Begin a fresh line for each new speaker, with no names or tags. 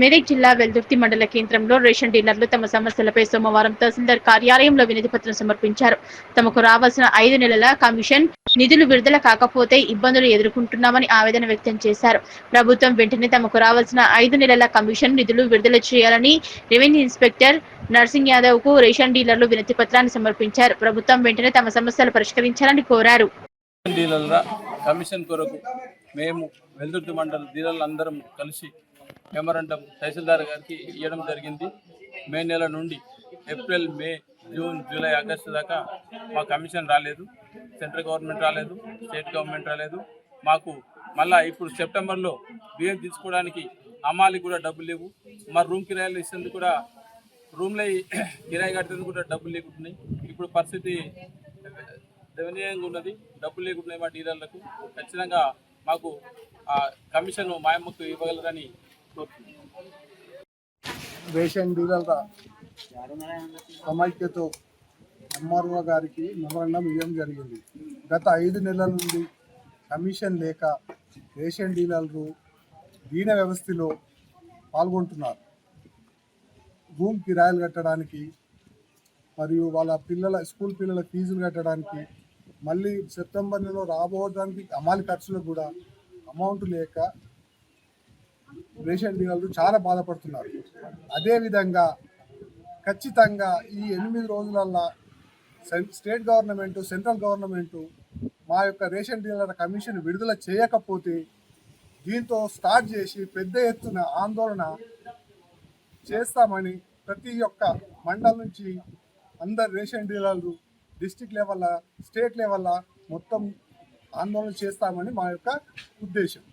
మెదక్ జిల్లా వెల్దుర్తి మండల కేంద్రంలో రేషన్ డీలర్లు తమ సమస్యలపై సోమవారం తహసీల్దార్ కార్యాలయంలో వినతి పత్రం సమర్పించారు. తమకు రావాల్సిన 5 నెలల కమిషన్ నిధులు విడుదల కాకపోతే ఇబ్బందులు ఎదుర్కొంటున్నామని ఆవేదన వ్యక్తం చేశారు. ప్రభుత్వం వెంటనే తమకు రావాల్సిన 5 నెలల కమిషన్ నిధులు విడుదల చేయాలని రెవెన్యూ ఇన్స్పెక్టర్ నర్సింగ్ యాదవ్ కు రేషన్ డీలర్లు వినతి పత్రాన్ని సమర్పించారు. ప్రభుత్వం వెంటనే తమ సమస్యలు పరిష్కరించాలని కోరారు.
కమిషన్ కొరకు మేము వెల్దుర్తి మండల డీలర్లందరం కలిసి మెమరాండం తహసీల్దార్ గారికి ఇవ్వడం జరిగింది. మే నెల నుండి ఏప్రిల్, మే, జూన్, జూలై, ఆగస్టు దాకా మా కమిషన్ రాలేదు. సెంట్రల్ గవర్నమెంట్ రాలేదు, స్టేట్ గవర్నమెంట్ రాలేదు. మాకు మళ్ళీ ఇప్పుడు సెప్టెంబర్లో బియ్యం తీసుకోవడానికి అమ్మాలి కూడా డబ్బులు లేవు. మా రూమ్ కిరాయిలు ఇచ్చేందుకు కూడా రూమ్లో కిరాయి కట్టేందుకు కూడా డబ్బులు లేకుంటున్నాయి. ఇప్పుడు పరిస్థితి దయనీయంగా ఉన్నది. డబ్బులు లేకుంటున్నాయి మా డీలర్లకు. ఖచ్చితంగా మాకు కమిషన్ మాయమ్మకు ఇవ్వగలరని కోరుతున్నాం.
రేషన్ డీలర్ల సమైక్యతో ఎంఆర్ఓ గారికి మెమరాండం ఇవ్వడం జరిగింది. గత 5 నెలల నుండి కమిషన్ లేక రేషన్ డీలర్లు దీన వ్యవస్థలో పాల్గొంటున్నారు. రూమ్ కిరాయిలు కట్టడానికి మరియు వాళ్ళ స్కూల్ పిల్లల ఫీజులు కట్టడానికి, మళ్ళీ సెప్టెంబర్ నెలలో రాబోవడానికి అమాలి ఖర్చులకు కూడా అమౌంట్ లేక రేషన్ డీలర్లు చాలా బాధపడుతున్నారు. అదేవిధంగా ఖచ్చితంగా ఈ 8 రోజులల్లో స్టేట్ గవర్నమెంటు, సెంట్రల్ గవర్నమెంటు మా యొక్క రేషన్ డీలర్ కమిషన్ విడుదల చేయకపోతే దీంతో స్టార్ట్ చేసి పెద్ద ఎత్తున ఆందోళన చేస్తామని ప్రతి ఒక్క మండలం నుంచి అందరు రేషన్ డీలర్లు డిస్ట్రిక్ట్ లెవెల్, స్టేట్ లెవెల్ మొత్తం ఆందోళన చేస్తామని మా యొక్క ఉద్దేశం.